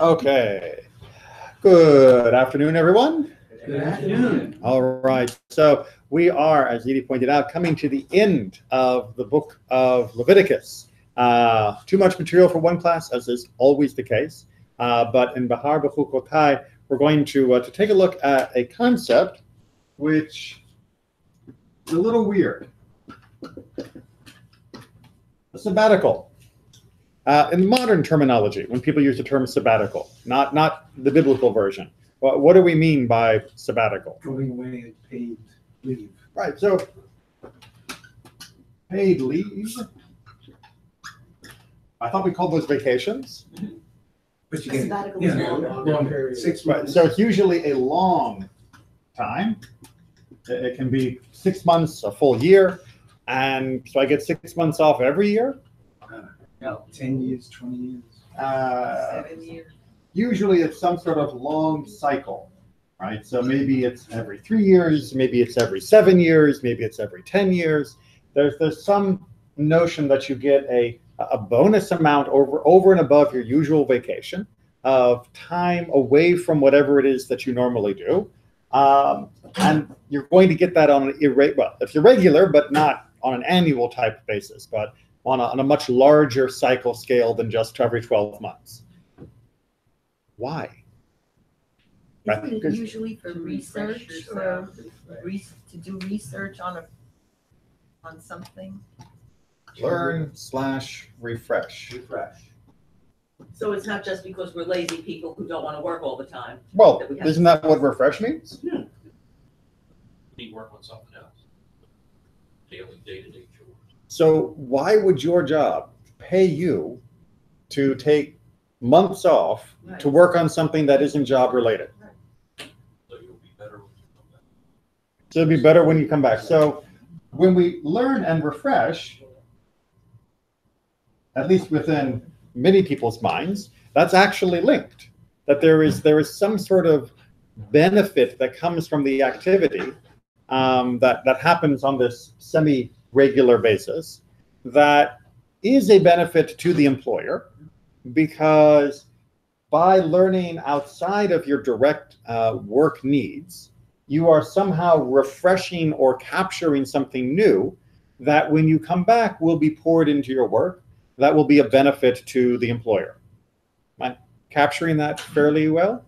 Okay. Good afternoon, everyone. Good afternoon. All right. So we are, as Edie pointed out, coming to the end of the book of Leviticus. Too much material for one class, as is always the case. But in Behar-Bechukotai, we're going to take a look at a concept which is a little weird. A sabbatical. In modern terminology, when people use the term sabbatical, not the biblical version, what do we mean by sabbatical? Going away and paid leave. Right, so paid leave. I thought we called those vacations. But you get Sabbatical is long period. 6 Right, months. so it's usually a long time. It can be 6 months, a full year, and so I get 6 months off every year. No, 10 years, 20 years. 7 years. Usually it's some sort of long cycle, right? So maybe it's every 3 years, maybe it's every 7 years, maybe it's every 10 years. There's some notion that you get a bonus amount over and above your usual vacation of time away from whatever it is that you normally do. And you're going to get that on an it's irregular, but not on an annual type basis, but on a much larger cycle scale than just every 12 months. Why? Isn't it usually for research or to do research on something? Learn/refresh. Refresh. So it's not just because we're lazy people who don't want to work all the time. Well, isn't that what refresh means? Yeah. Need work on something else. Daily, day-to-day chores. So why would your job pay you to take months off to work on something that isn't job related? So you'll be better when you come back. So it'll be better when you come back. So when we learn and refresh, at least within many people's minds, that's actually linked. That there is some sort of benefit that comes from the activity that happens on this semi-regular basis that is a benefit to the employer, because by learning outside of your direct work needs, you are somehow refreshing or capturing something new that when you come back will be poured into your work, that will be a benefit to the employer. Am I capturing that fairly well?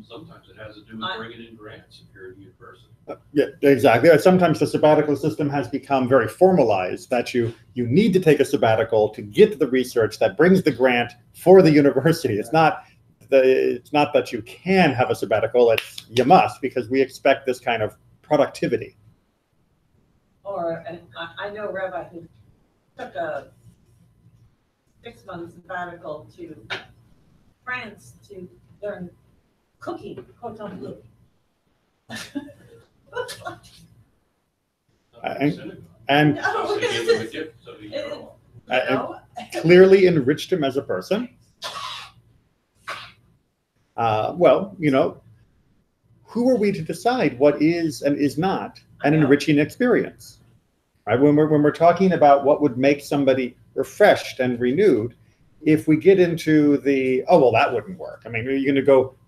Sometimes it has to do with bringing in grants if you're a new person. Yeah, exactly. Sometimes the sabbatical system has become very formalized, that you need to take a sabbatical to get the research that brings the grant for the university. It's not that you can have a sabbatical, it's you must, because we expect this kind of productivity. Or, and I know Rabbi who took a 6-month sabbatical to France to learn cooking, cordon bleu. And No, So you gave them a gift, so you grow up. clearly enriched him as a person. Well, who are we to decide what is and is not an enriching experience? Right? When we're talking about what would make somebody refreshed and renewed, if we get into the, oh well, that wouldn't work. I mean, you're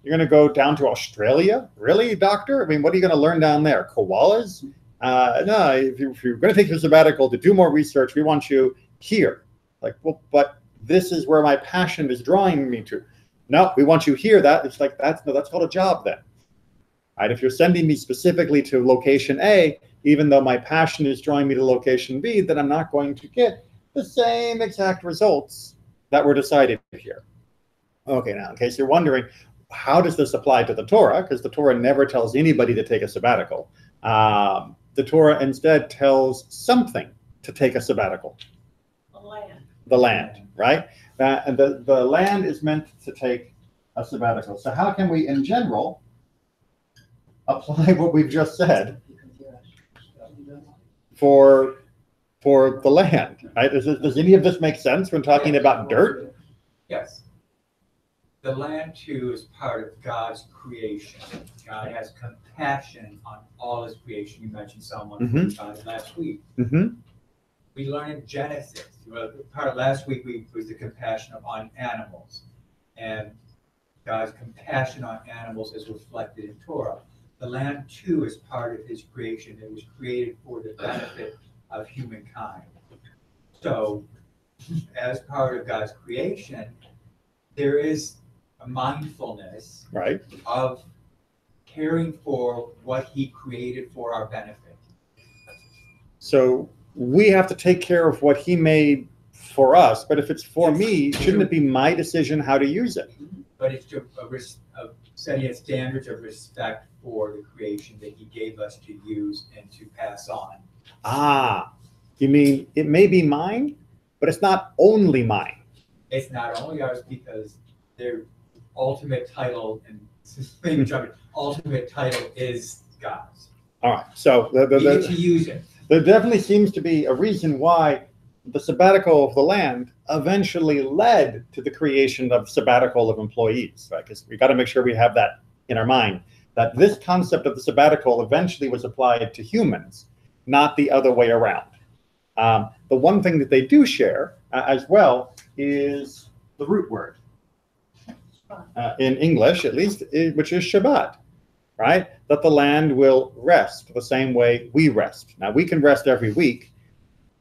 gonna go down to Australia, really, doctor? I mean, what are you gonna learn down there? Koalas? No, if you're gonna take your sabbatical to do more research, we want you here. Like, well, but this is where my passion is drawing me to. No, we want you here. It's like that's called a job then. Right? If you're sending me specifically to location A, even though my passion is drawing me to location B, then I'm not going to get the same exact results that were decided here. Okay, now in case you're wondering, how does this apply to the Torah? Because the Torah never tells anybody to take a sabbatical. The Torah instead tells something to take a sabbatical. The land, right? And the land is meant to take a sabbatical. So how can we, in general, apply what we've just said for the land? Right? Does any of this make sense when talking about dirt? Yes. The land too is part of God's creation. God has compassion on all his creation. You mentioned Psalm 145 last week. We learn in Genesis. Part of last week was the compassion on animals. And God's compassion on animals is reflected in Torah. The land too is part of his creation. It was created for the benefit of humankind. So, as part of God's creation, there is a mindfulness Right. of caring for what he created for our benefit. So we have to take care of what he made for us, but if it's for me, shouldn't it be my decision how to use it? But it's setting standards of respect for the creation that he gave us to use and to pass on. Ah, you mean it may be mine, but it's not only mine. It's not only ours because their ultimate title ultimate title is God's. All right, so We get to use it. there definitely seems to be a reason why the sabbatical of the land eventually led to the creation of sabbatical of employees, right? Because we got to make sure we have that in our mind, that this concept of the sabbatical eventually was applied to humans, not the other way around. The one thing that they do share as well is the root word, in English at least, which is Shabbat, right? That the land will rest the same way we rest. Now, we can rest every week.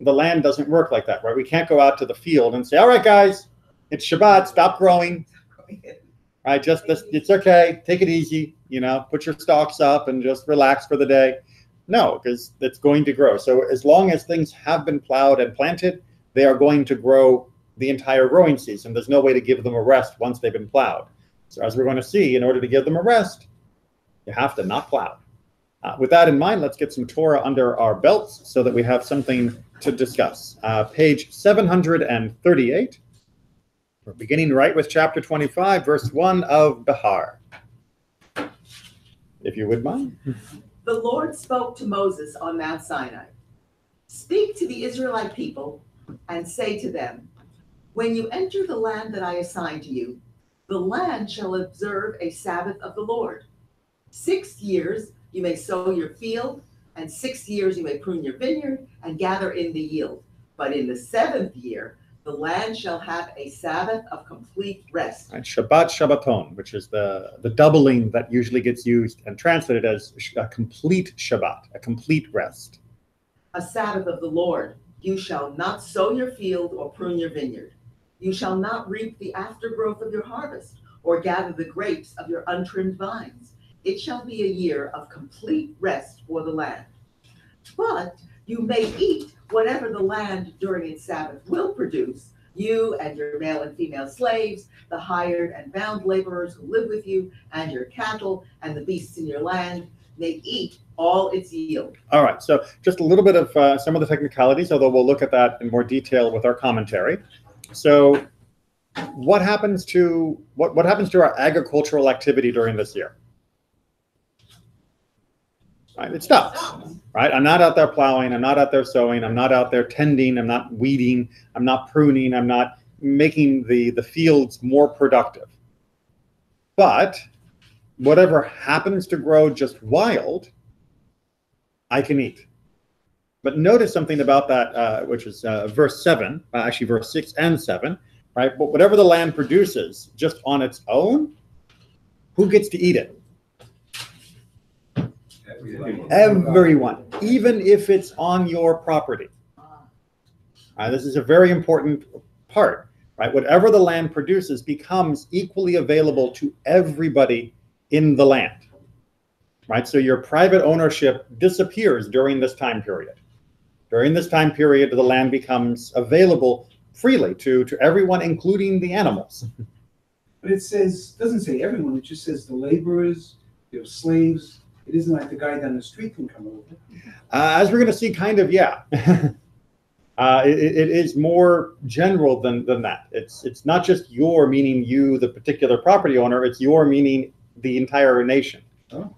The land doesn't work like that, right? We can't go out to the field and say, all right, guys, it's Shabbat, stop growing. Right, it's okay, take it easy, put your stalks up and just relax for the day. No, because it's going to grow. So as long as things have been plowed and planted, they are going to grow the entire growing season. There's no way to give them a rest once they've been plowed. So as we're going to see, in order to give them a rest, you have to not plow. With that in mind, let's get some Torah under our belts so that we have something to discuss. Page 738. We're beginning right with chapter 25, verse 1 of Behar. If you would mind. The Lord spoke to Moses on Mount Sinai. Speak to the Israelite people and say to them, when you enter the land that I assign to you, the land shall observe a Sabbath of the Lord. 6 years you may sow your field, and 6 years you may prune your vineyard and gather in the yield. But in the 7th year, the land shall have a Sabbath of complete rest. And Shabbat Shabbaton, which is the doubling that usually gets used and translated as a complete Shabbat, a complete rest. A Sabbath of the Lord. You shall not sow your field or prune your vineyard. You shall not reap the aftergrowth of your harvest or gather the grapes of your untrimmed vines. It shall be a year of complete rest for the land. But you may eat whatever the land during its Sabbath will produce, you and your male and female slaves, the hired and bound laborers who live with you, and your cattle and the beasts in your land may eat all its yield. All right, so just a little bit of some of the technicalities, although we'll look at that in more detail with our commentary. So what happens to our agricultural activity during this year? Right, it stops, right? I'm not out there plowing, I'm not out there sowing, I'm not out there tending, I'm not weeding, I'm not pruning, I'm not making the fields more productive. But whatever happens to grow just wild, I can eat. But notice something about that, which is verse 7, actually verse 6 and 7, right? But whatever the land produces just on its own, who gets to eat it? Everyone, even if it's on your property. This is a very important part, right? Whatever the land produces becomes equally available to everybody in the land, right? So your private ownership disappears during this time period. During this time period, the land becomes available freely to everyone, including the animals. But it doesn't say everyone, it just says the laborers, slaves. It isn't like the guy down the street can come over. As we're going to see, kind of, yeah. It is more general than that. It's not just your, meaning you, the particular property owner. It's your, meaning the entire nation. Oh.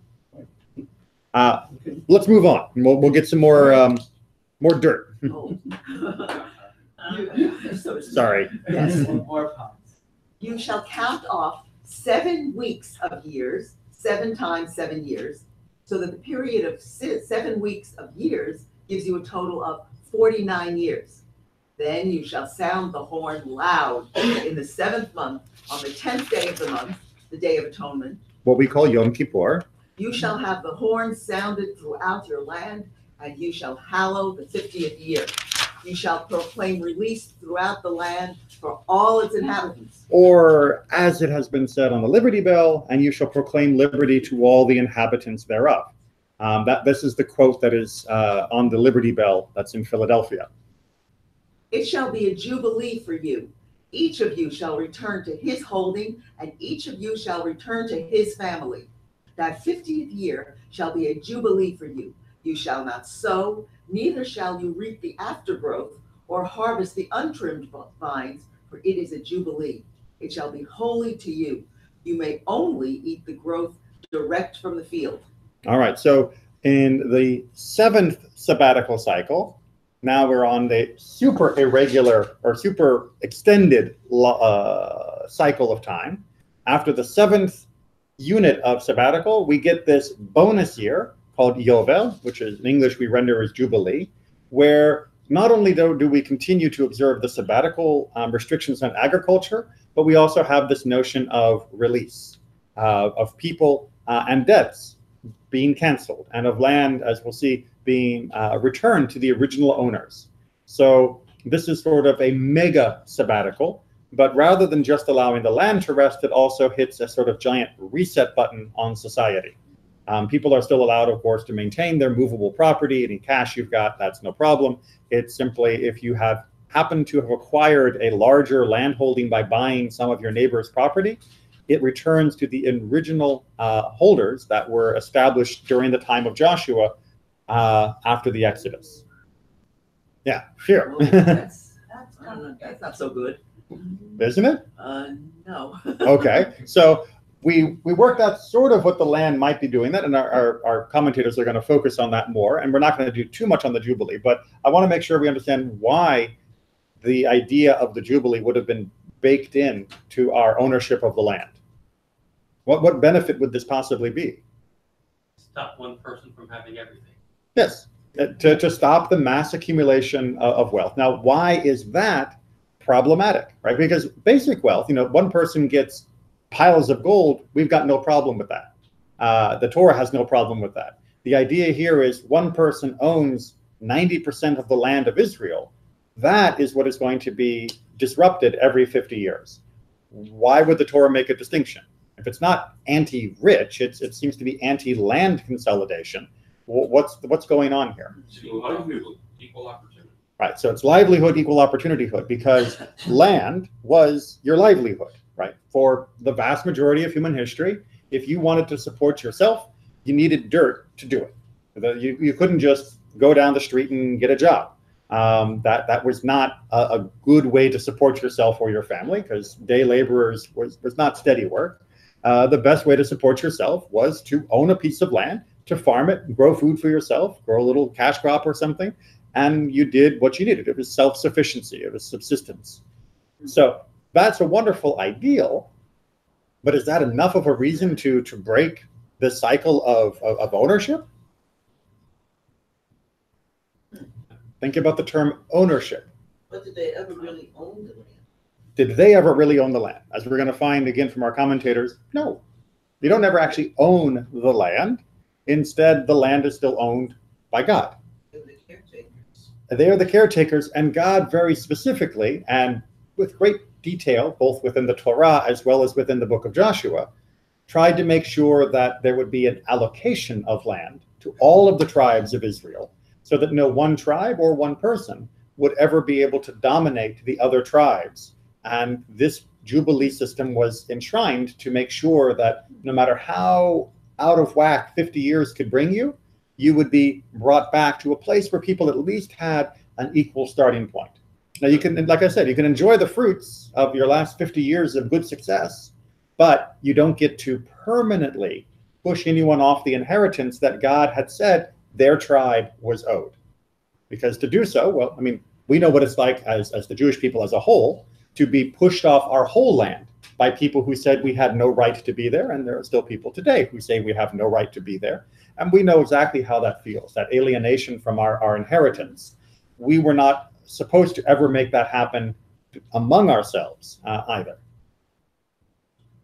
Okay. Let's move on. We'll get some more dirt. Oh. Sorry. Yes. More puns. You shall count off 7 weeks of years, 7 times 7 years, so that the period of 7 weeks of years gives you a total of 49 years. Then you shall sound the horn loud in the 7th month, on the 10th day of the month, the Day of Atonement. What we call Yom Kippur. You shall have the horn sounded throughout your land, and you shall hallow the 50th year. You shall proclaim release throughout the land for all its inhabitants. Or, as it has been said on the Liberty Bell, and you shall proclaim liberty to all the inhabitants thereof. This is the quote that is on the Liberty Bell that's in Philadelphia. It shall be a jubilee for you. Each of you shall return to his holding, and each of you shall return to his family. That 50th year shall be a jubilee for you. You shall not sow, neither shall you reap the aftergrowth, or harvest the untrimmed vines, for it is a jubilee. It shall be holy to you. You may only eat the growth direct from the field. All right, so in the 7th sabbatical cycle, now we're on the super irregular or super extended cycle of time. After the 7th unit of sabbatical, we get this bonus year called Yovel, which is in English we render as Jubilee, where not only do we continue to observe the sabbatical restrictions on agriculture, but we also have this notion of release of people and debts being canceled, and of land, as we'll see, being returned to the original owners. So this is sort of a mega sabbatical, but rather than just allowing the land to rest, it also hits a sort of giant reset button on society. People are still allowed, of course, to maintain their movable property. Any cash you've got, that's no problem. It's simply if you have happened to have acquired a larger land holding by buying some of your neighbor's property, it returns to the original holders that were established during the time of Joshua after the Exodus. Yeah, sure. Well, that's not so good. Isn't it? No. Okay, so we worked out sort of what the land might be doing that, and our commentators are going to focus on that more, and we're not going to do too much on the Jubilee, but I want to make sure we understand why the idea of the Jubilee would have been baked in to our ownership of the land. What benefit would this possibly be? Stop one person from having everything. Yes, to stop the mass accumulation of wealth. Now, why is that problematic, right? Because basic wealth, one person gets piles of gold, we've got no problem with that. The Torah has no problem with that. The idea here is one person owns 90% of the land of Israel. That is what is going to be disrupted every 50 years. Why would the Torah make a distinction? If it's not anti-rich, it seems to be anti-land consolidation. What's going on here? Equal opportunity. Right, so it's livelihood, equal opportunityhood, because land was your livelihood, right? For the vast majority of human history, if you wanted to support yourself, you needed dirt to do it. You couldn't just go down the street and get a job. That was not a good way to support yourself or your family, because day laborers was not steady work. The best way to support yourself was to own a piece of land, to farm it, grow food for yourself, grow a little cash crop or something, and you did what you needed. It was self-sufficiency, it was subsistence. So that's a wonderful ideal, but is that enough of a reason to break the cycle of ownership? Think about the term ownership. But did they ever really own the land? Did they ever really own the land? As we're going to find again from our commentators, no. They don't ever actually own the land. Instead, the land is still owned by God. They were the caretakers. They are the caretakers, and God very specifically, and with great detail, both within the Torah as well as within the book of Joshua, tried to make sure that there would be an allocation of land to all of the tribes of Israel, so that no one tribe or one person would ever be able to dominate the other tribes. And this Jubilee system was enshrined to make sure that no matter how out of whack 50 years could bring you, you would be brought back to a place where people at least had an equal starting point. Now you can, like I said, you can enjoy the fruits of your last 50 years of good success, but you don't get to permanently push anyone off the inheritance that God had said their tribe was owed. Because to do so, well, I mean, we know what it's like as the Jewish people as a whole to be pushed off our whole land by people who said we had no right to be there, and there are still people today who say we have no right to be there. And we know exactly how that feels, that alienation from our inheritance. We were not supposed to ever make that happen among ourselves either.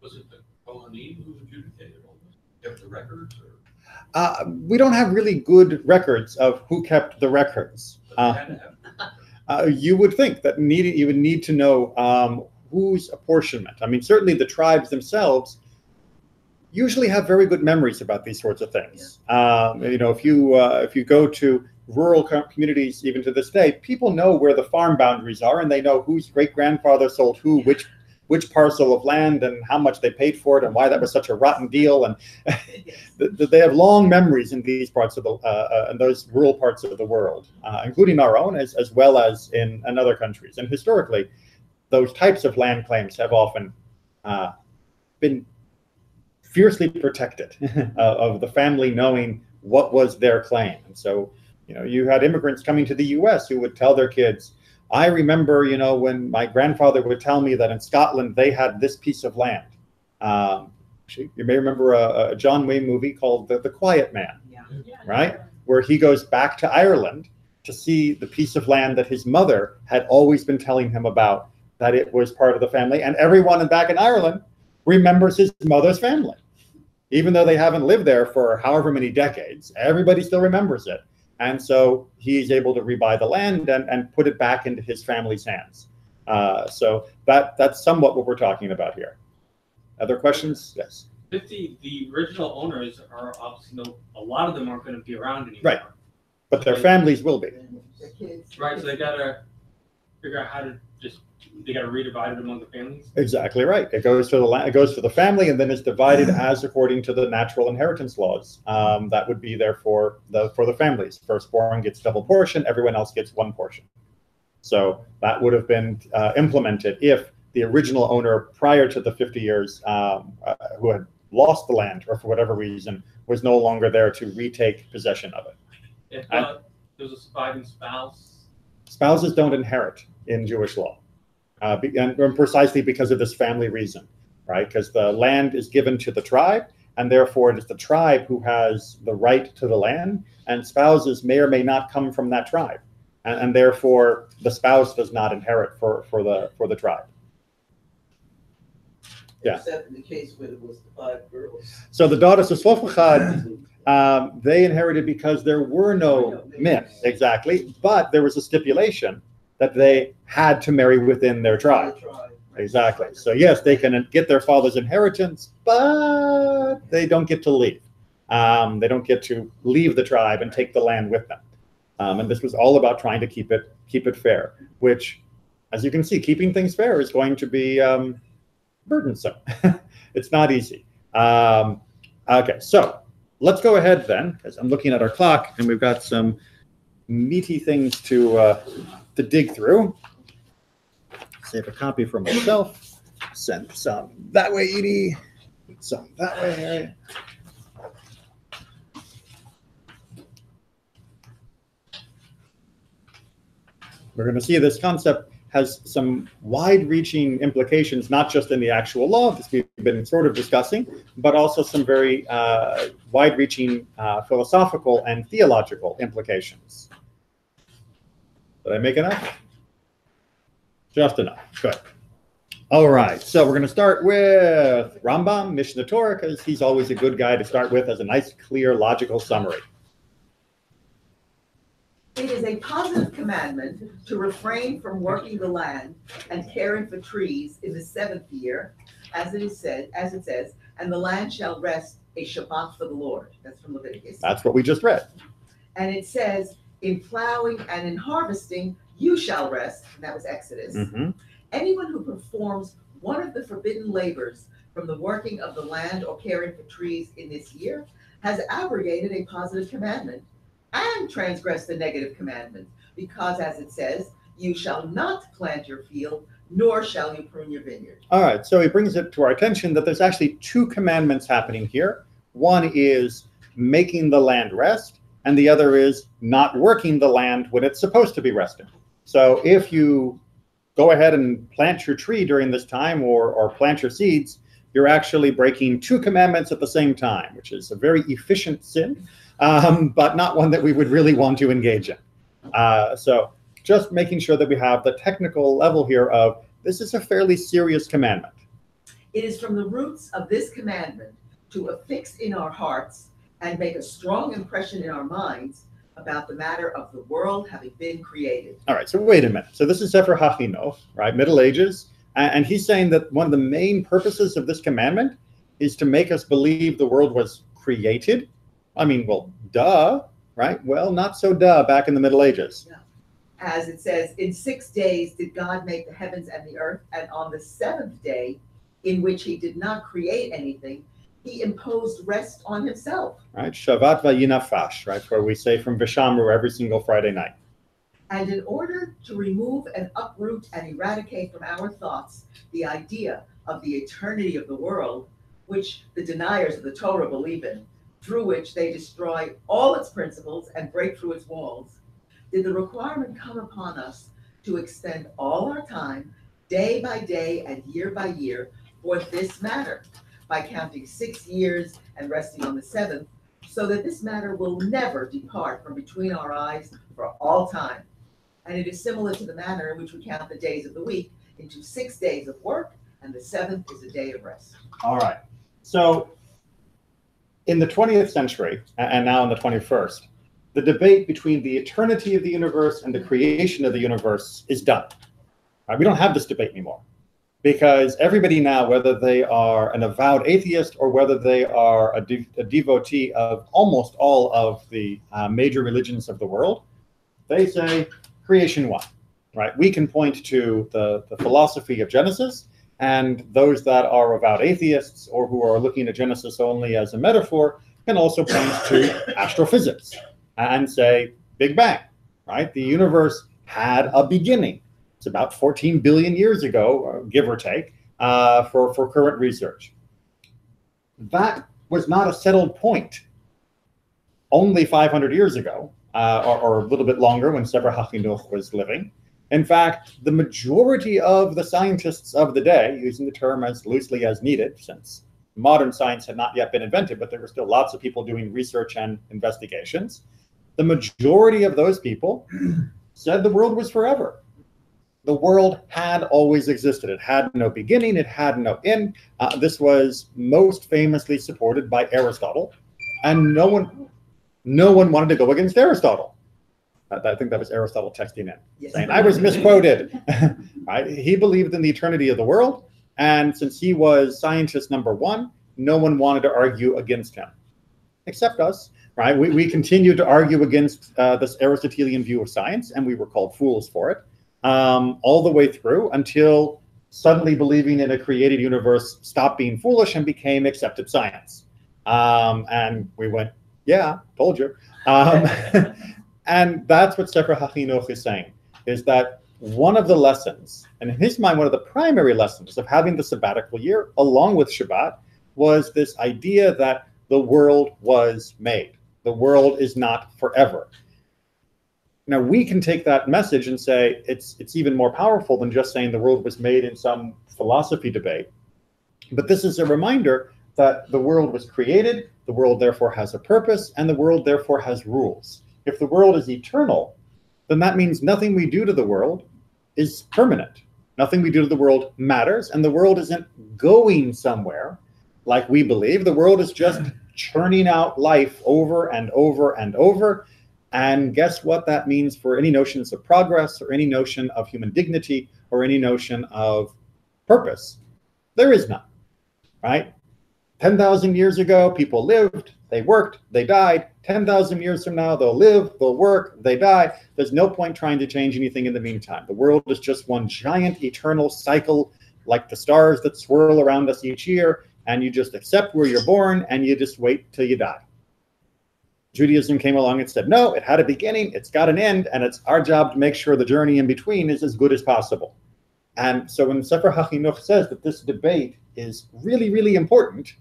Was it the Kohanim who adjudicated all this? Kept the records, or? We don't have really good records of who kept the records. But they had to have. You would think that you would need to know whose apportionment. I mean, certainly the tribes themselves usually have very good memories about these sorts of things. You know, if you go to rural communities, even to this day, people know where the farm boundaries are, and they know whose great-grandfather sold who, which parcel of land, and how much they paid for it, and why that was such a rotten deal. And they have long memories in these parts of in those rural parts of the world, including our own, as well as in other countries. And historically, those types of land claims have often been fiercely protected of the family knowing what was their claim. And so, you know, you had immigrants coming to the U.S. who would tell their kids, I remember, you know, when my grandfather would tell me that in Scotland they had this piece of land. You may remember a John Wayne movie called The Quiet Man, right? Where he goes back to Ireland to see the piece of land that his mother had always been telling him about, that it was part of the family. And everyone back in Ireland remembers his mother's family. Even though they haven't lived there for however many decades, everybody still remembers it. And so he's able to rebuy the land and put it back into his family's hands. So that's somewhat what we're talking about here. Other questions? Yes. The original owners are obviously, a lot of them aren't going to be around anymore. Right. But their families will be. Right, so they got to figure out how to they got to redivide it among the families? Exactly right. It goes to the family, and then it's divided as according to the natural inheritance laws. That would be there for the families. Firstborn gets double portion, everyone else gets one portion. So that would have been implemented if the original owner prior to the 50 years who had lost the land or for whatever reason was no longer there to retake possession of it. If there's a surviving spouse? Spouses don't inherit in Jewish law. And precisely because of this family reason, right? Because the land is given to the tribe, and therefore it is the tribe who has the right to the land, and spouses may or may not come from that tribe, and therefore the spouse does not inherit for the tribe. Yeah. Except in the case where it was the 5 girls. So the daughters of Tzlofchad, they inherited because there were no men, exactly, but there was a stipulation that they had to marry within their tribe. Exactly. So yes, they can get their father's inheritance, but they don't get to leave. They don't get to leave the tribe and take the land with them. And this was all about trying to keep it fair, which, as you can see, keeping things fair is going to be burdensome. It's not easy. Okay, so let's go ahead then, because I'm looking at our clock and we've got some meaty things to dig through. Save a copy for myself. Send some that way, Edie. Some that way, Harry. We're going to see this concept has some wide-reaching implications, not just in the actual law, this we've been sort of discussing, but also some very wide-reaching philosophical and theological implications. Did I make enough? Just enough. Good. All right. So we're going to start with Rambam, Mishnah Torah, because he's always a good guy to start with as a nice, clear, logical summary. It is a positive commandment to refrain from working the land and caring for trees in the 7th year, as it says, and the land shall rest a Shabbat for the Lord. That's from Leviticus. That's what we just read. And it says, in plowing and in harvesting, you shall rest. And that was Exodus. Mm-hmm. Anyone who performs one of the forbidden labors from the working of the land or caring for trees in this year has abrogated a positive commandment and transgressed the negative commandment, because as it says, you shall not plant your field, nor shall you prune your vineyard. All right, so he brings it to our attention that there's actually 2 commandments happening here. One is making the land rest, and the other is not working the land when it's supposed to be resting. So if you go ahead and plant your tree during this time or plant your seeds, you're actually breaking 2 commandments at the same time, which is a very efficient sin, but not one that we would really want to engage in. So just making sure that we have the technical level here of this is a fairly serious commandment. It is from the roots of this commandment to affix in our hearts and make a strong impression in our minds about the matter of the world having been created. All right, so wait a minute. So this is Sefer HaChinuch, right? Middle Ages. And he's saying that one of the main purposes of this commandment is to make us believe the world was created. I mean, well, duh, right? Well, not so duh back in the Middle Ages. Yeah. As it says, in 6 days did God make the heavens and the earth, and on the seventh day, in which he did not create anything, he imposed rest on himself. Right? Shabbat vayinafash, right? Where we say from Vishamru every single Friday night. And in order to remove and uproot and eradicate from our thoughts the idea of the eternity of the world, which the deniers of the Torah believe in, through which they destroy all its principles and break through its walls, did the requirement come upon us to expend all our time, day by day and year by year, for this matter, by counting 6 years and resting on the seventh, so that this matter will never depart from between our eyes for all time. And it is similar to the manner in which we count the days of the week into 6 days of work, and the seventh is a day of rest. All right. So in the 20th century, and now in the 21st, the debate between the eternity of the universe and the creation of the universe is done. Right? We don't have this debate anymore. Because everybody now, whether they are an avowed atheist or whether they are a devotee of almost all of the major religions of the world, they say creation one, right? We can point to the philosophy of Genesis, and those that are avowed atheists or who are looking at Genesis only as a metaphor can also point to astrophysics and say Big Bang, right? The universe had a beginning. It's about 14 billion years ago, give or take, for current research. That was not a settled point only 500 years ago, or a little bit longer when Sefer HaChinuch was living. In fact, the majority of the scientists of the day, using the term as loosely as needed, since modern science had not yet been invented, but there were still lots of people doing research and investigations, the majority of those people said the world was forever. The world had always existed. It had no beginning. It had no end. This was most famously supported by Aristotle, and no one wanted to go against Aristotle. I think that was Aristotle texting in, saying, I was misquoted. Right? He believed in the eternity of the world, and since he was scientist number one, no one wanted to argue against him, except us. Right? We continued to argue against this Aristotelian view of science, and we were called fools for it. All the way through until suddenly believing in a created universe stopped being foolish and became accepted science. And we went, yeah, told you. And that's what Sefer HaChinuch is saying, is that one of the lessons, and in his mind, one of the primary lessons of having the sabbatical year, along with Shabbat, was this idea that the world was made. The world is not forever. Now, we can take that message and say it's even more powerful than just saying the world was made in some philosophy debate. But this is a reminder that the world was created, the world therefore has a purpose, and the world therefore has rules. If the world is eternal, then that means nothing we do to the world is permanent. Nothing we do to the world matters, and the world isn't going somewhere like we believe. The world is just churning out life over and over and over. And guess what that means for any notions of progress or any notion of human dignity or any notion of purpose? There is none, right? 10,000 years ago, people lived, they worked, they died. 10,000 years from now, they'll live, they'll work, they die. There's no point trying to change anything in the meantime. The world is just one giant eternal cycle, like the stars that swirl around us each year, and you just accept where you're born and you just wait till you die. Judaism came along and said, no, it had a beginning, it's got an end, and it's our job to make sure the journey in between is as good as possible. And so when Sefer HaChinuch says that this debate is really, really important,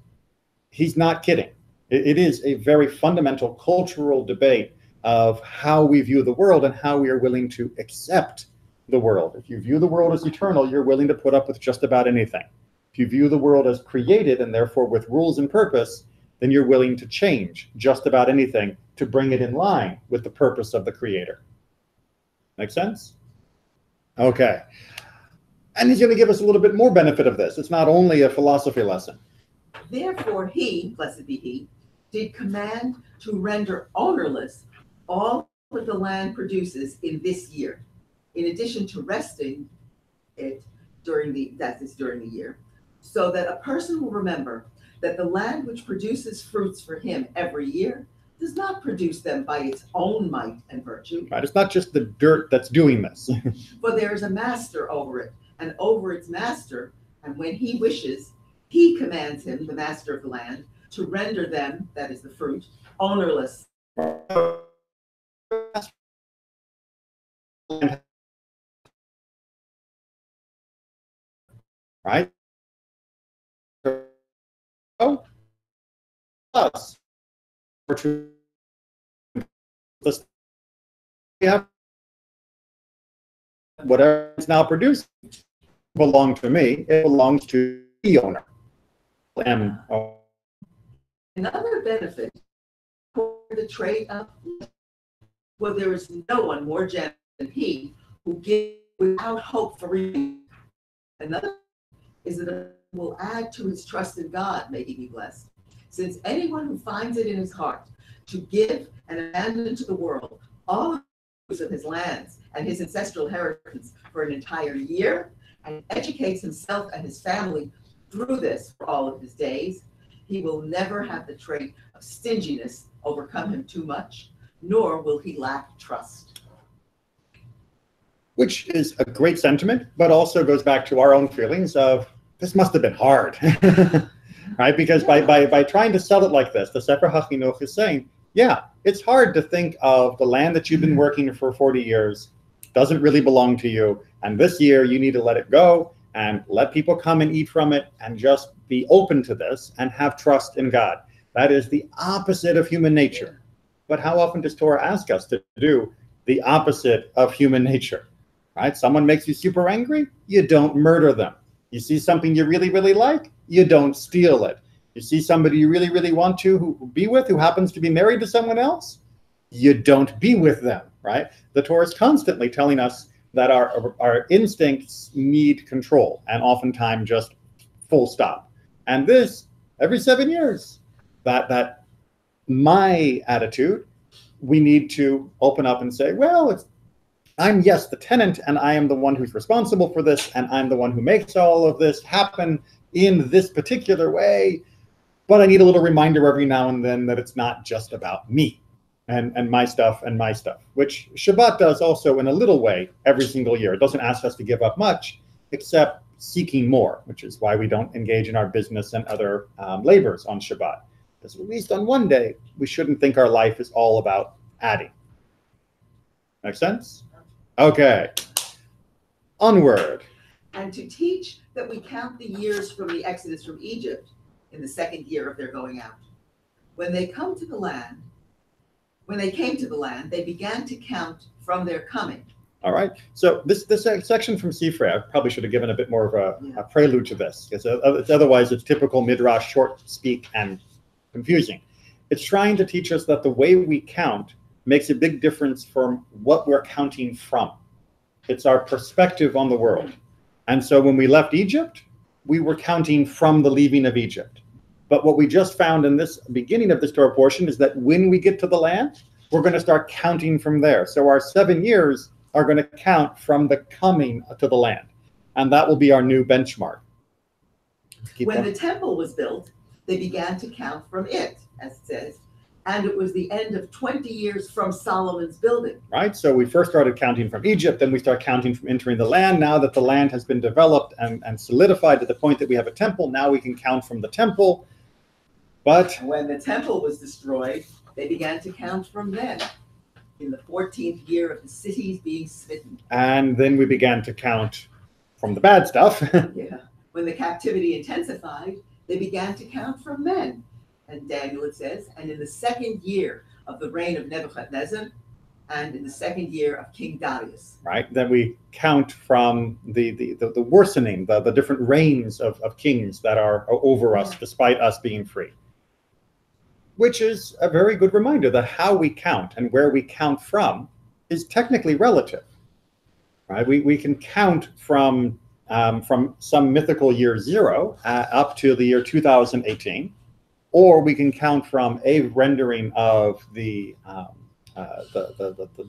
he's not kidding. It is a very fundamental cultural debate of how we view the world and how we are willing to accept the world. If you view the world as eternal, you're willing to put up with just about anything. If you view the world as created and therefore with rules and purpose, then you're willing to change just about anything to bring it in line with the purpose of the Creator. Make sense? Okay. And he's going to give us a little bit more benefit of this. It's not only a philosophy lesson. Therefore he, blessed be he, did command to render ownerless all that the land produces in this year, in addition to resting it during the year, so that a person will remember that the land which produces fruits for him every year does not produce them by its own might and virtue. Right? It's not just the dirt that's doing this. For there is a master over it, and over its master, and when he wishes, he commands him, the master of the land, to render them, that is the fruit, ownerless. Right? Oh, us. We have whatever is now produced belongs to me. It belongs to the owner. Another benefit for the trade of, well, there is no one more generous than he who gives without hope for reward. Another is that it will add to his trust in God, may he be blessed. Since anyone who finds it in his heart to give and abandon to the world all of his lands and his ancestral inheritance for an entire year, and educates himself and his family through this for all of his days, he will never have the trait of stinginess overcome him too much, nor will he lack trust. Which is a great sentiment, but also goes back to our own feelings of, this must have been hard, right? Because by trying to sell it like this, the Sefer HaChinuch is saying, yeah, it's hard to think of the land that you've been working for 40 years, doesn't really belong to you, and this year you need to let it go and let people come and eat from it and just be open to this and have trust in God. That is the opposite of human nature. But how often does Torah ask us to do the opposite of human nature? Right? Someone makes you super angry, you don't murder them. You see something you really, really like, you don't steal it. You see somebody you really, really want to be with who happens to be married to someone else, you don't be with them, right? The Torah is constantly telling us that our instincts need control, and oftentimes just full stop. And this, every 7 years, that my attitude, we need to open up and say, well, I'm, yes, the tenant, and I am the one who's responsible for this, and I'm the one who makes all of this happen in this particular way, but I need a little reminder every now and then that it's not just about me and my stuff, which Shabbat does also in a little way every single year. It doesn't ask us to give up much, except seeking more, which is why we don't engage in our business and other labors on Shabbat. Because at least on one day, we shouldn't think our life is all about adding. Make sense? Okay. Onward. And to teach that we count the years from the exodus from Egypt in the second year of their going out. When they came to the land, they began to count from their coming. All right. So this section from Sifrei, I probably should have given a bit more of a prelude to this, because otherwise it's typical midrash, short speak, and confusing. It's trying to teach us that the way we count makes a big difference from what we're counting from. It's our perspective on the world. And so when we left Egypt, we were counting from the leaving of Egypt. But what we just found in this beginning of this Torah portion is that when we get to the land, we're going to start counting from there. So our 7 years are going to count from the coming to the land. And that will be our new benchmark. When the temple was built, they began to count from it, as it says, and it was the end of 20 years from Solomon's building. Right, so we first started counting from Egypt, then we start counting from entering the land. Now that the land has been developed and solidified to the point that we have a temple, now we can count from the temple. But when the temple was destroyed, they began to count from then, in the 14th year of the cities being smitten. And then we began to count from the bad stuff. Yeah. When the captivity intensified, they began to count from then. And Daniel, it says, and in the second year of the reign of Nebuchadnezzar, and in the second year of King Darius. Right, then we count from the worsening, the different reigns of kings that are over us, despite us being free. Which is a very good reminder that how we count and where we count from is technically relative. right? We can count from some mythical year zero up to the year 2018, or we can count from a rendering of the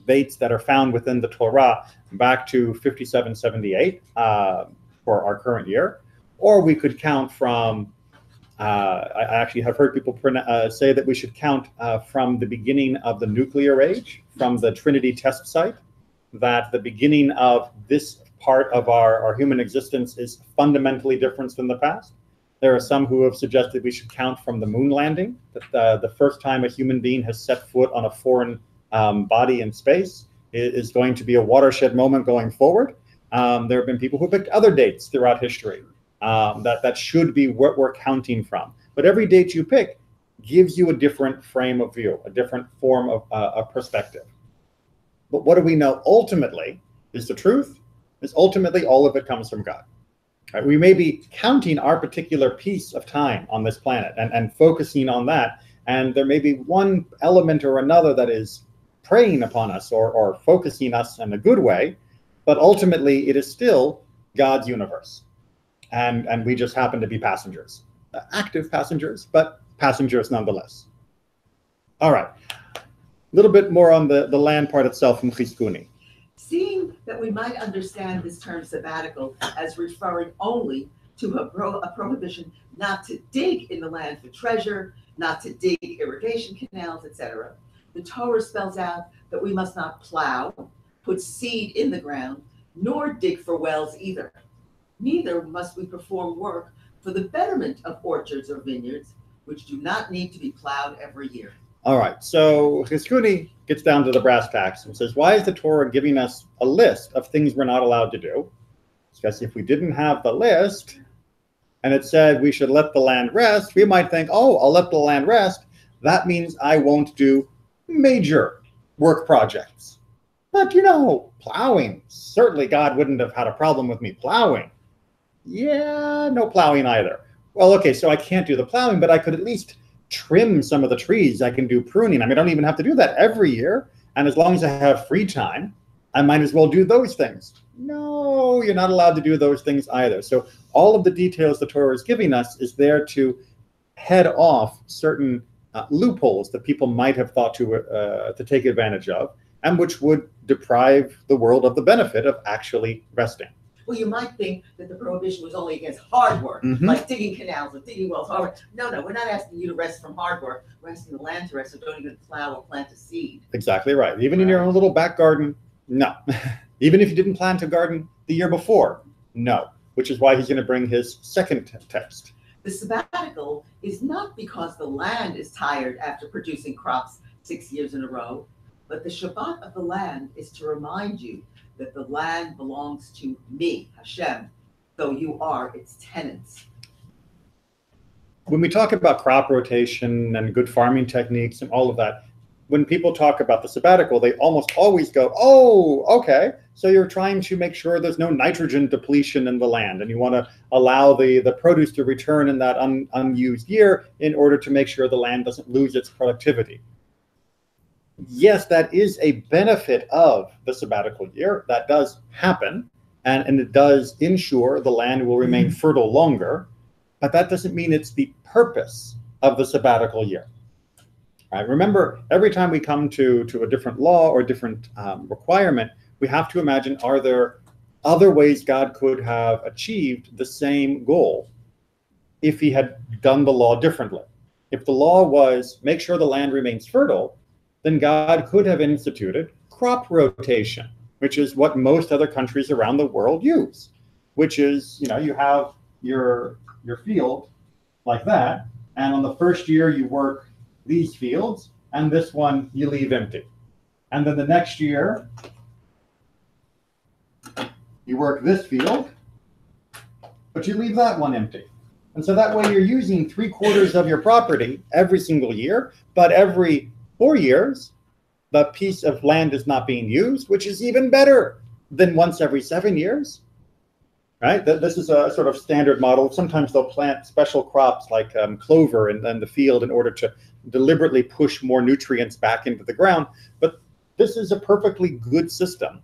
dates that are found within the Torah back to 5778 for our current year, or we could count from. I actually have heard people say that we should count from the beginning of the nuclear age, from the Trinity test site, that the beginning of this part of our human existence is fundamentally different than the past. There are some who have suggested we should count from the moon landing, that the first time a human being has set foot on a foreign body in space is going to be a watershed moment going forward. There have been people who picked other dates throughout history that should be what we're counting from. But every date you pick gives you a different frame of view, a different form of a perspective. But what do we know ultimately is the truth, is ultimately all of it comes from God. Right? We may be counting our particular piece of time on this planet and focusing on that, and there may be one element or another that is preying upon us or focusing us in a good way, but ultimately it is still God's universe. And we just happen to be passengers, active passengers, but passengers nonetheless. All right, a little bit more on the land part itself from Chizkuni. Seeing that we might understand this term sabbatical as referring only to a prohibition not to dig in the land for treasure, not to dig irrigation canals, etc., the Torah spells out that we must not plow, put seed in the ground, nor dig for wells either. Neither must we perform work for the betterment of orchards or vineyards, which do not need to be plowed every year. All right, so Chizkuni gets down to the brass tacks and says, why is the Torah giving us a list of things we're not allowed to do? Because if we didn't have the list and it said we should let the land rest, we might think, oh, I'll let the land rest. That means I won't do major work projects. But, plowing, certainly God wouldn't have had a problem with me plowing. Yeah, no plowing either. Well, okay, so I can't do the plowing, but I could at least trim some of the trees. I can do pruning. I mean, I don't even have to do that every year. And as long as I have free time, I might as well do those things. No, you're not allowed to do those things either. So all of the details the Torah is giving us is there to head off certain loopholes that people might have thought to take advantage of, and which would deprive the world of the benefit of actually resting. Well, you might think that the prohibition was only against hard work, like digging canals or digging wells. Hard work. No, we're not asking you to rest from hard work. We're asking the land to rest, so don't even plow or plant a seed. Exactly right. Even in your own little back garden, no. Even if you didn't plant a garden the year before, no. Which is why he's going to bring his second text. The sabbatical is not because the land is tired after producing crops 6 years in a row, but the Shabbat of the land is to remind you that the land belongs to me, Hashem, though you are its tenants. When we talk about crop rotation and good farming techniques and all of that, when people talk about the sabbatical, they almost always go, oh, okay, so you're trying to make sure there's no nitrogen depletion in the land, and you want to allow the produce to return in that unused year in order to make sure the land doesn't lose its productivity. Yes, that is a benefit of the sabbatical year. That does happen, and it does ensure the land will remain fertile longer, but that doesn't mean it's the purpose of the sabbatical year. Right? Remember, every time we come to a different law or different requirement, we have to imagine, are there other ways God could have achieved the same goal if he had done the law differently? If the law was make sure the land remains fertile, then God could have instituted crop rotation, which is what most other countries around the world use, which is, you have your field like that, and on the first year you work these fields, and this one you leave empty. And then the next year, you work this field, but you leave that one empty. And so that way you're using 3/4 of your property every single year, but every 4 years, the piece of land is not being used, which is even better than once every 7 years, right? This is a sort of standard model. Sometimes they'll plant special crops like clover in the field in order to deliberately push more nutrients back into the ground. But this is a perfectly good system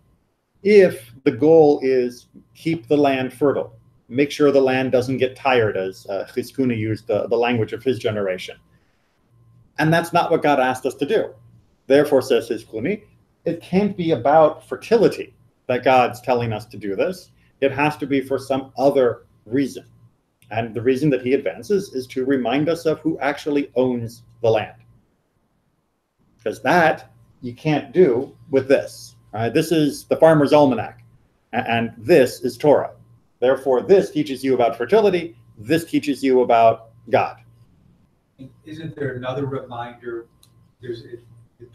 if the goal is keep the land fertile, make sure the land doesn't get tired, as Chizkuni used the language of his generation. And that's not what God asked us to do. Therefore, says Chizkuni, it can't be about fertility that God's telling us to do this. It has to be for some other reason. And the reason that he advances is to remind us of who actually owns the land. Because that you can't do with this. This is the Farmer's Almanac, and this is Torah. Therefore, this teaches you about fertility. This teaches you about God. Isn't there another reminder? The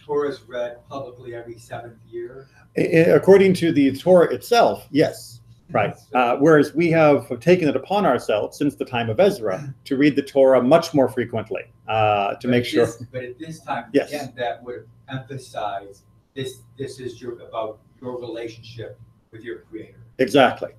Torah is read publicly every 7th year. According to the Torah itself, yes, right. Whereas we have taken it upon ourselves since the time of Ezra to read the Torah much more frequently to make sure. But at this time, yes, again, that would emphasize this is about your relationship with your Creator. Exactly.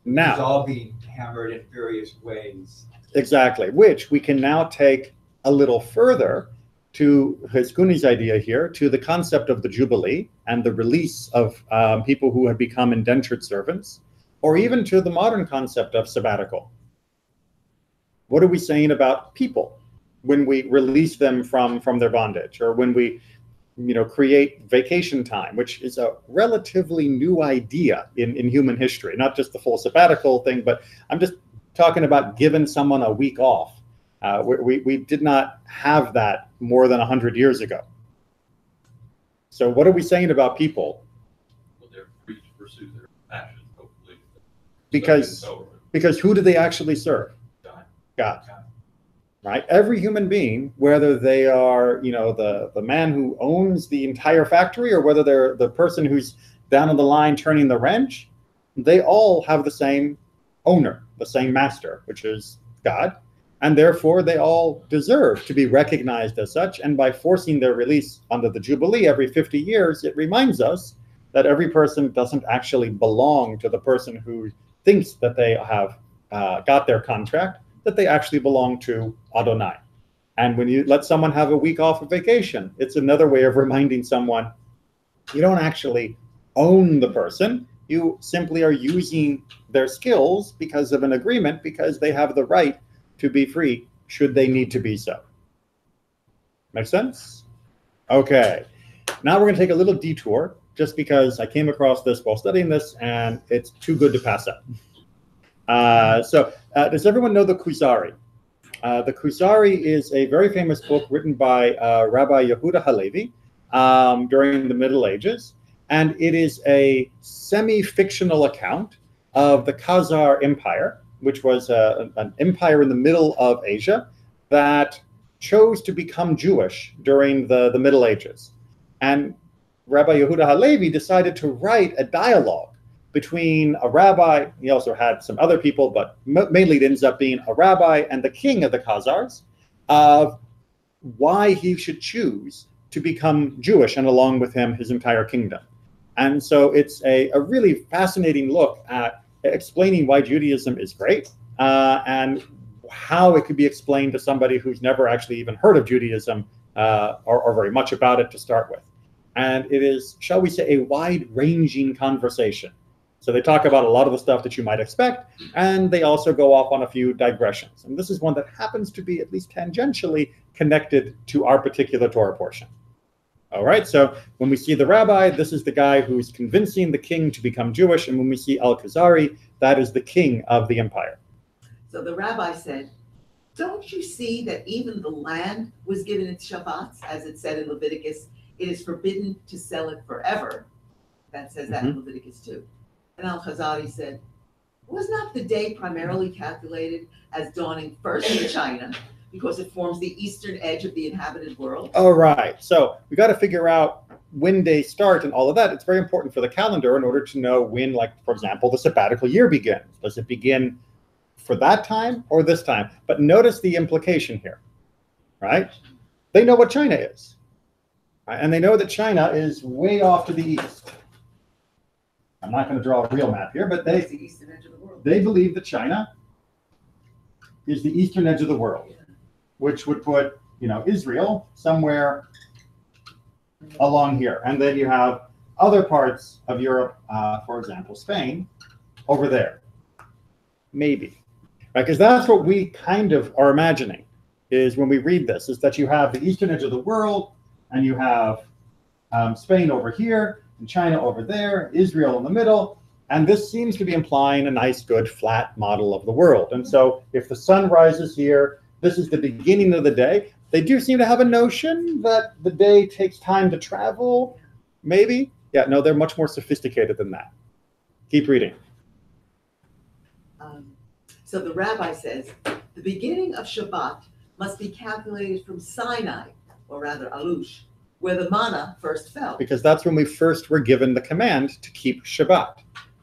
Now, it's all being hammered in various ways. Exactly, which we can now take a little further to Chizkuni's idea here, to the concept of the Jubilee and the release of people who have become indentured servants, or even to the modern concept of sabbatical. What are we saying about people when we release them from their bondage, or when we create vacation time, which is a relatively new idea in human history, not just the full sabbatical thing, but I'm just talking about giving someone a week off. We did not have that more than 100 years ago. So what are we saying about people? Well, they're free to pursue their passion, hopefully. Because who do they actually serve? God. Right? Every human being, whether they are, the man who owns the entire factory or whether they're the person who's down on the line turning the wrench, they all have the same owner, the same master, which is God. And therefore, they all deserve to be recognized as such. And by forcing their release under the Jubilee every 50 years, it reminds us that every person doesn't actually belong to the person who thinks that they have got their contract, that they actually belong to Adonai. And when you let someone have a week off of vacation, it's another way of reminding someone you don't actually own the person. You simply are using their skills because of an agreement, because they have the right to be free should they need to be so. Make sense? Okay. Now we're going to take a little detour just because I came across this while studying this and it's too good to pass up. Does everyone know the Kuzari? The Kuzari is a very famous book written by Rabbi Yehuda Halevi during the Middle Ages, and it is a semi-fictional account of the Khazar Empire, which was an empire in the middle of Asia that chose to become Jewish during the Middle Ages. And Rabbi Yehuda Halevi decided to write a dialogue between a rabbi, he also had some other people, but mainly it ends up being a rabbi and the king of the Khazars, of why he should choose to become Jewish, and along with him, his entire kingdom. And so it's a really fascinating look at explaining why Judaism is great and how it could be explained to somebody who's never actually even heard of Judaism or very much about it to start with. And it is, shall we say, a wide-ranging conversation. So they talk about a lot of the stuff that you might expect, and they also go off on a few digressions. And this is one that happens to be at least tangentially connected to our particular Torah portion. All right, so when we see the rabbi, this is the guy who's convincing the king to become Jewish. And when we see Al-Khazari, that is the king of the empire. So the rabbi said, don't you see that even the land was given its Shabbats, as it said in Leviticus, it is forbidden to sell it forever. That says that in Leviticus 2. And Al-Khazari said, was not the day primarily calculated as dawning first in China, because it forms the eastern edge of the inhabited world? All right. So we got to figure out when days start and all of that. It's very important for the calendar in order to know when, like, for example, the sabbatical year begins. Does it begin for that time or this time? But notice the implication here, right? They know what China is. Right? And they know that China is way off to the east. I'm not going to draw a real map here, but That's the eastern edge of the world. they believe that China is the eastern edge of the world, which would put, Israel somewhere along here. And then you have other parts of Europe, for example, Spain, over there. Maybe. Right? Because that's what we kind of are imagining is when we read this, is that you have the eastern edge of the world and you have Spain over here and China over there, Israel in the middle. And this seems to be implying a nice, good, flat model of the world. And so if the sun rises here, this is the beginning of the day. They do seem to have a notion that the day takes time to travel, maybe. Yeah, no, they're much more sophisticated than that. Keep reading. So the rabbi says, the beginning of Shabbat must be calculated from Sinai, or rather Alush, where the manna first fell. Because that's when we first were given the command to keep Shabbat.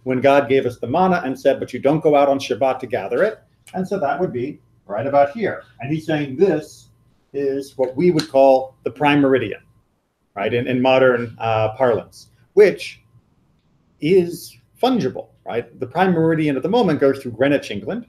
When God gave us the manna and said, but you don't go out on Shabbat to gather it. And so that would be right about here. And he's saying this is what we would call the prime meridian, right, in modern parlance, which is fungible, right? The prime meridian at the moment goes through Greenwich, England,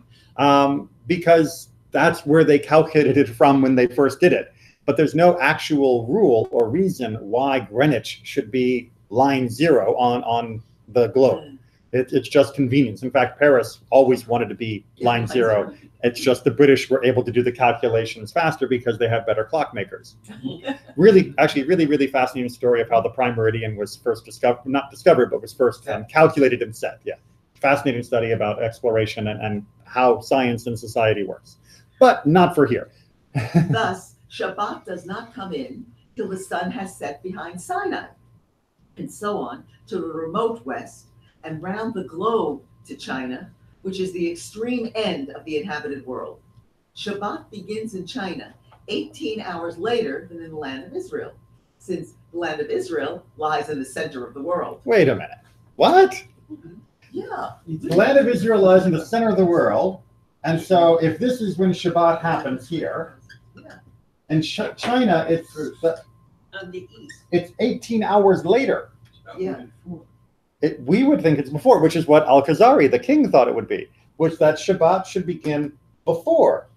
because that's where they calculated it from when they first did it. But there's no actual rule or reason why Greenwich should be line 0 on the globe. It's just convenience. In fact, Paris always wanted to be line 0. It's just the British were able to do the calculations faster because they have better clockmakers. Really, actually, really fascinating story of how the prime meridian was first not discovered, but was first calculated and set. Yeah, fascinating study about exploration and how science and society works, but not for here. Thus, Shabbat does not come in till the sun has set behind Sinai, and so on to the remote west and round the globe to China, which is the extreme end of the inhabited world. Shabbat begins in China 18 hours later than in the land of Israel, since the land of Israel lies in the center of the world. Wait a minute. What? Yeah. The land of Israel lies in the center of the world. And so if this is when Shabbat happens here, in China, On the east. it's 18 hours later. Yeah. We would think it's before, which is what Al-Khazari, the king, thought it would be, which that Shabbat should begin before,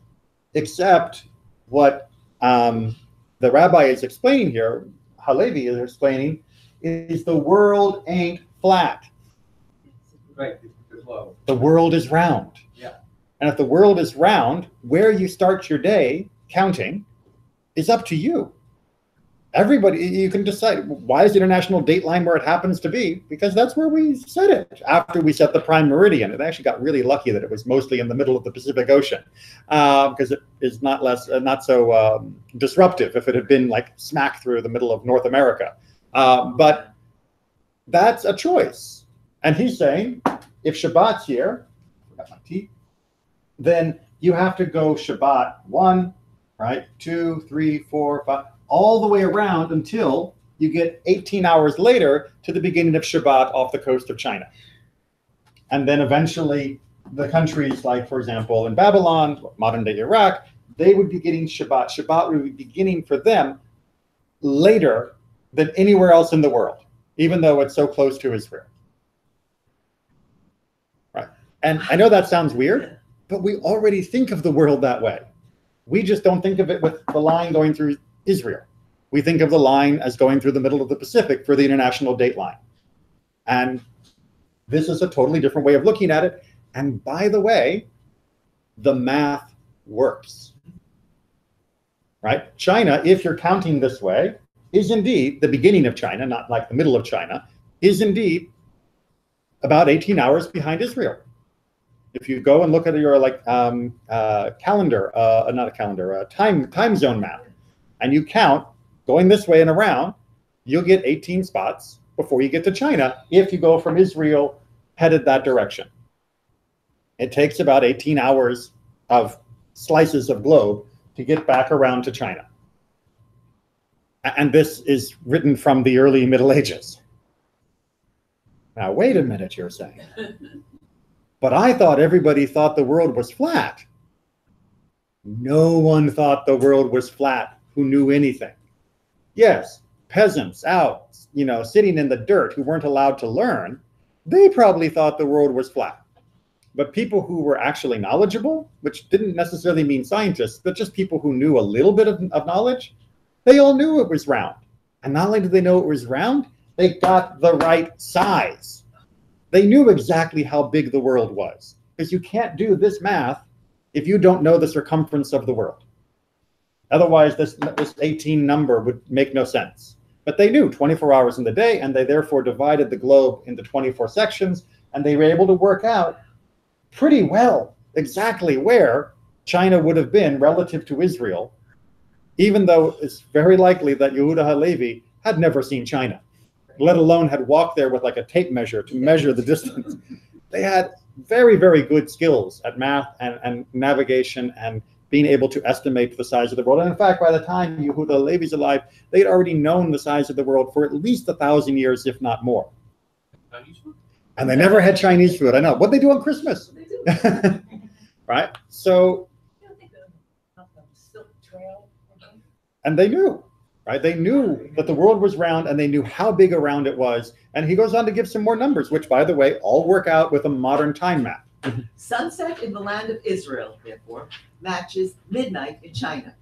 except what the rabbi is explaining here, Halevi is explaining, is the world ain't flat. Right, it's low. The world is round. Yeah. And if the world is round, where you start your day counting is up to you. Everybody, you can decide. Why is the international date line where it happens to be? Because that's where we set it after we set the prime meridian. It actually got really lucky that it was mostly in the middle of the Pacific Ocean, because it is not so disruptive if it had been like smack through the middle of North America. But that's a choice. And he's saying, if Shabbat's here, I forgot my teeth, then you have to go Shabbat 1, right, 2, 3, 4, 5, all the way around until you get 18 hours later to the beginning of Shabbat off the coast of China. And then eventually the countries like, for example, in Babylon, modern-day Iraq, they would be getting Shabbat. Shabbat would be beginning for them later than anywhere else in the world, even though it's so close to Israel. Right. And I know that sounds weird, but we already think of the world that way. We just don't think of it with the line going through Israel. We think of the line as going through the middle of the Pacific for the international date line. And this is a totally different way of looking at it. And by the way, the math works. Right? China, if you're counting this way, is indeed the beginning of China, not like the middle of China, is indeed about 18 hours behind Israel. If you go and look at your calendar, not a calendar, time zone map, and you count going this way and around, you'll get 18 spots before you get to China if you go from Israel headed that direction. It takes about 18 hours of slices of globe to get back around to China. And this is written from the early Middle Ages. Now, wait a minute, you're saying. But I thought everybody thought the world was flat. No one thought the world was flat who knew anything. Yes, peasants out, sitting in the dirt who weren't allowed to learn, they probably thought the world was flat. But people who were actually knowledgeable, which didn't necessarily mean scientists, but just people who knew a little bit of knowledge, they all knew it was round. And not only did they know it was round, They got the right size. They knew exactly how big the world was, because you can't do this math if you don't know the circumference of the world. Otherwise, this 18 number would make no sense. But they knew 24 hours in the day, and they therefore divided the globe into 24 sections, and they were able to work out pretty well exactly where China would have been relative to Israel, even though it's very likely that Yehuda HaLevi had never seen China, let alone had walked there with like a tape measure to measure the distance. They had very, very good skills at math and navigation and being able to estimate the size of the world. And in fact, by the time Yehuda HaLevi's alive, they'd already known the size of the world for at least 1,000 years, if not more. And they never had Chinese food. I know. What'd they do on Christmas? Right? So, and they knew, right? They knew that the world was round, and they knew how big around it was. And he goes on to give some more numbers, which, by the way, all work out with a modern time map. Sunset in the land of Israel, therefore, matches midnight in China.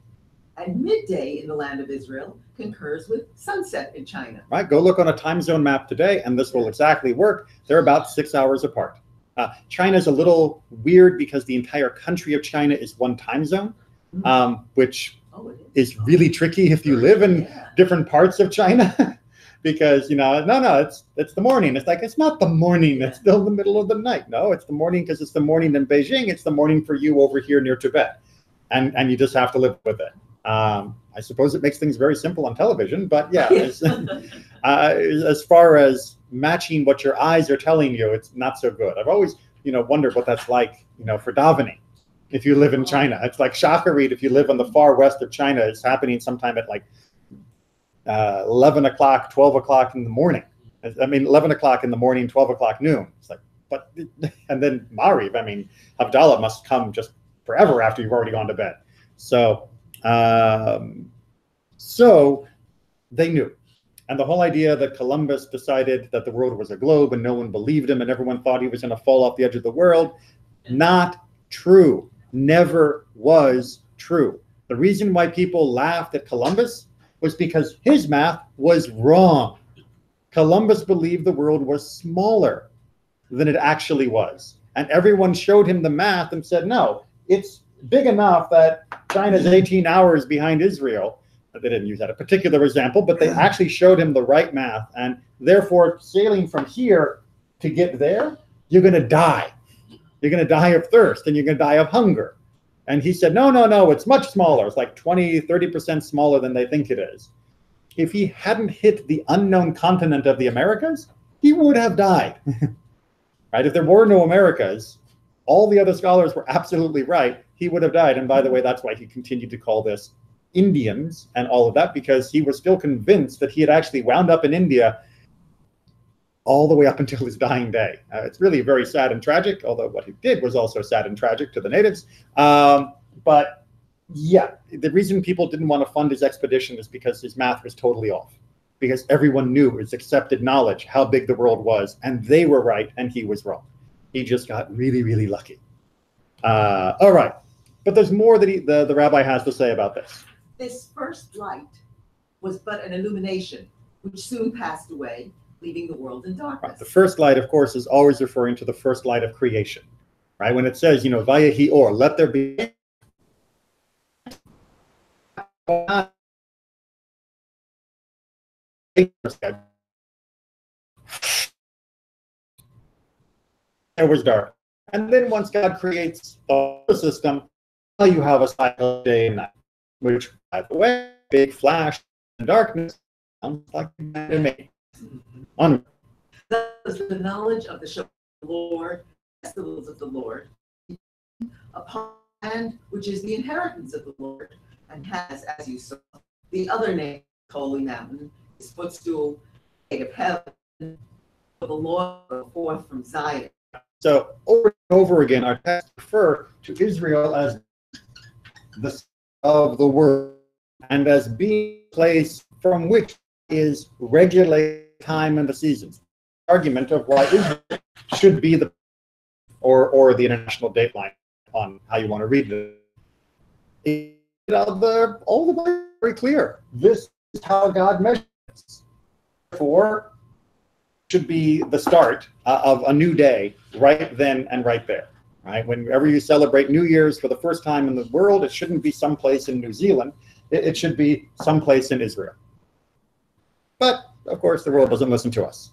And midday in the land of Israel concurs with sunset in China. Right? Go look on a time zone map today, and this will exactly work. They're about 6 hours apart. China's a little weird because the entire country of China is one time zone, which is really tricky if you live in different parts of China. Because, no, it's the morning. It's like, it's not the morning. It's still the middle of the night. No, it's the morning because it's the morning in Beijing. It's the morning for you over here near Tibet. And you just have to live with it. I suppose it makes things very simple on television, but yeah, as far as matching what your eyes are telling you, it's not so good. I've always, wondered what that's like, for davening. If you live in China, it's like Shacharit. If you live on the far west of China, it's happening sometime at like 11 o'clock, 12 o'clock in the morning. 11 o'clock in the morning, 12 o'clock noon. It's like, but, and then Mariv, Havdalah must come just forever after you've already gone to bed. So they knew. And the whole idea that Columbus decided that the world was a globe and no one believed him and everyone thought he was going to fall off the edge of the world, not true. Never was true. The reason why people laughed at Columbus was because his math was wrong. Columbus believed the world was smaller than it actually was. And everyone showed him the math and said, no, it's big enough that China's 18 hours behind Israel. They didn't use that a particular example, but they actually showed him the right math. And therefore, sailing from here to get there, you're going to die. You're going to die of thirst and you're going to die of hunger. And he said, no, it's much smaller. It's like 20, 30% smaller than they think it is. If he hadn't hit the unknown continent of the Americas, he would have died. Right? If there were no Americas, all the other scholars were absolutely right. He would have died. And by the way, that's why he continued to call this Indians and all of that, because he was still convinced that he had actually wound up in India all the way up until his dying day. It's really very sad and tragic, although what he did was also sad and tragic to the natives. But yeah, the reason people didn't want to fund his expedition is because his math was totally off. Because everyone knew, it's accepted knowledge, how big the world was, and they were right and he was wrong. He just got really, really lucky. All right, but there's more that the rabbi has to say about this. This first light was but an illumination, which soon passed away, leaving the world in darkness. Right. The first light, of course, is always referring to the first light of creation, right? When it says, Vayehi or, let there be. It was dark. And then once God creates the system, you have a cycle of day and night, which, by the way, big flash and darkness sounds like me. That is the knowledge of the Shabbat of the Lord, festivals of the Lord, upon land which is the inheritance of the Lord, and has, as you saw, the other name, Holy Mountain, his footstool, gate of heaven, for the Lord go forth from Zion. So over and over again, our texts refer to Israel as the center of the world and as being a place from which is regulated time and the seasons. Argument of why Israel should be the or the international dateline on how you want to read it. All the Bible is very clear. This is how God measures. Therefore, should be the start of a new day right then and right there. Right? Whenever you celebrate New Year's for the first time in the world, it shouldn't be someplace in New Zealand. It should be someplace in Israel. But, of course, the world doesn't listen to us.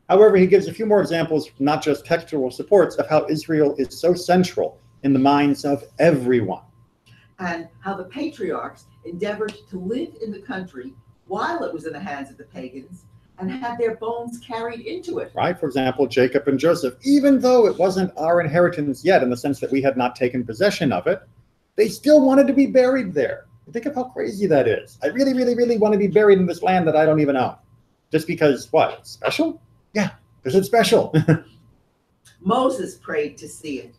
However, he gives a few more examples, not just textual supports, of how Israel is so central in the minds of everyone. And how the patriarchs endeavored to live in the country while it was in the hands of the pagans and had their bones carried into it. Right? For example, Jacob and Joseph, even though it wasn't our inheritance yet in the sense that we had not taken possession of it, they still wanted to be buried there. Think of how crazy that is. I really, really, really want to be buried in this land that I don't even own. Just because, what, it's special? Yeah, because it's special. Moses prayed to see it.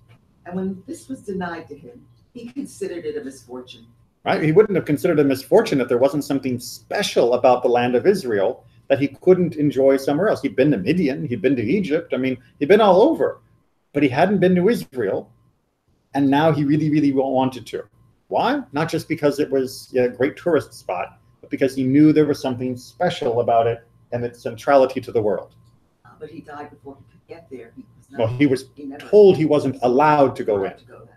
And when this was denied to him, he considered it a misfortune. Right? He wouldn't have considered it a misfortune if there wasn't something special about the land of Israel that he couldn't enjoy somewhere else. He'd been to Midian, he'd been to Egypt. I mean, he'd been all over, but he hadn't been to Israel. And now he really, really wanted to. Why? Not just because it was a great tourist spot, but because he knew there was something special about it and its centrality to the world. But he died before he could get there. He was told he wasn't allowed to go in. That's right.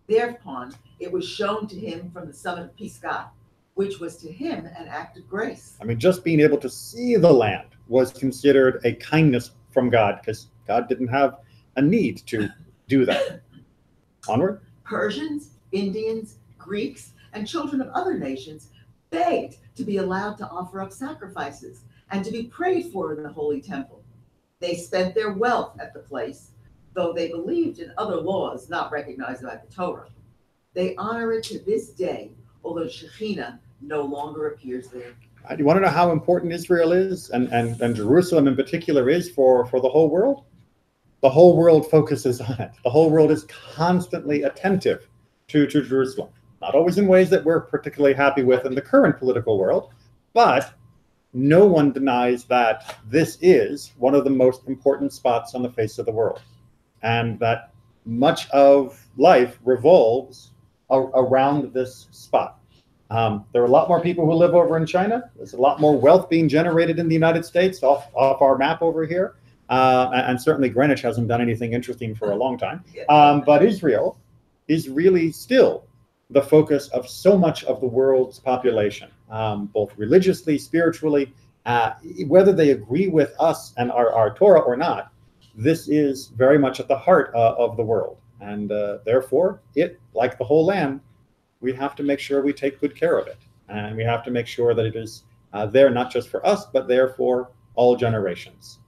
Thereupon, it was shown to him from the summit of Pisgah, which was to him an act of grace. I mean, just being able to see the land was considered a kindness from God, because God didn't have a need to do that. Onward. Persians, Indians, Greeks, and children of other nations begged to be allowed to offer up sacrifices and to be prayed for in the holy temple. They spent their wealth at the place, though they believed in other laws not recognized by the Torah. They honor it to this day, although Shekhinah no longer appears there. Do you want to know how important Israel is and Jerusalem in particular is for the whole world? The whole world focuses on it. The whole world is constantly attentive to Jerusalem. Not always in ways that we're particularly happy with in the current political world, but no one denies that this is one of the most important spots on the face of the world, and that much of life revolves around this spot. There are a lot more people who live over in China. There's a lot more wealth being generated in the United States off our map over here. And certainly Greenwich hasn't done anything interesting for a long time. But Israel is really still the focus of so much of the world's population, both religiously, spiritually, whether they agree with us and our Torah or not. This is very much at the heart of the world. And therefore, it, like the whole land, we have to make sure we take good care of it. And we have to make sure that it is there not just for us, but there for all generations.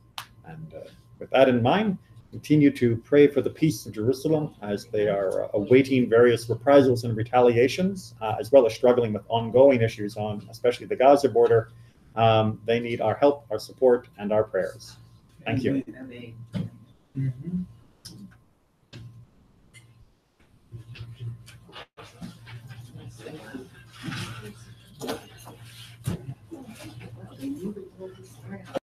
And with that in mind, continue to pray for the peace of Jerusalem as they are awaiting various reprisals and retaliations, as well as struggling with ongoing issues on especially the Gaza border. They need our help, our support, and our prayers. Thank you. Amen. Mhm. Well, they knew the world was around.